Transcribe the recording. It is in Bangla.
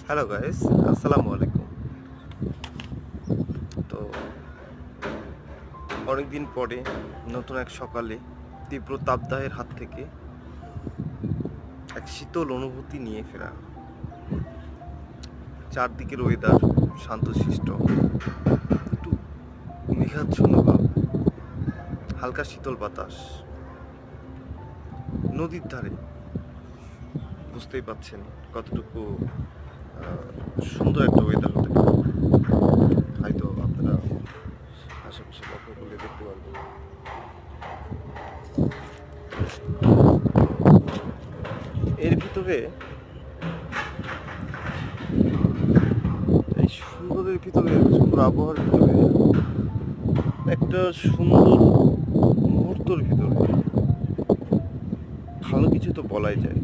হ্যালো গাইস, আসসালামু আলাইকুম। তো অনেকদিন পরে নতুন এক সকালে তীব্র তাপদাহের হাত থেকে এক শীতল অনুভূতি নিয়ে ফেরা। চারদিকের ওয়েদার শান্তশিষ্ট, একটু মেঘাচ্ছন্ন ভাব, হালকা শীতল বাতাস, নদীর ধারে। বুঝতেই পাচ্ছেন কতটুকু সুন্দর একটা ওয়েদার হতে পারে। হয়তো আপনারা আশেপাশে লক্ষ্য করলে দেখতে পারবেন। এর ভিতরে এই সুন্দরের ভিতরে, সুন্দর আবহাওয়ার ভিতরে, একটা সুন্দর মুহূর্তের ভিতরে ভালো কিছু তো বলাই যায়।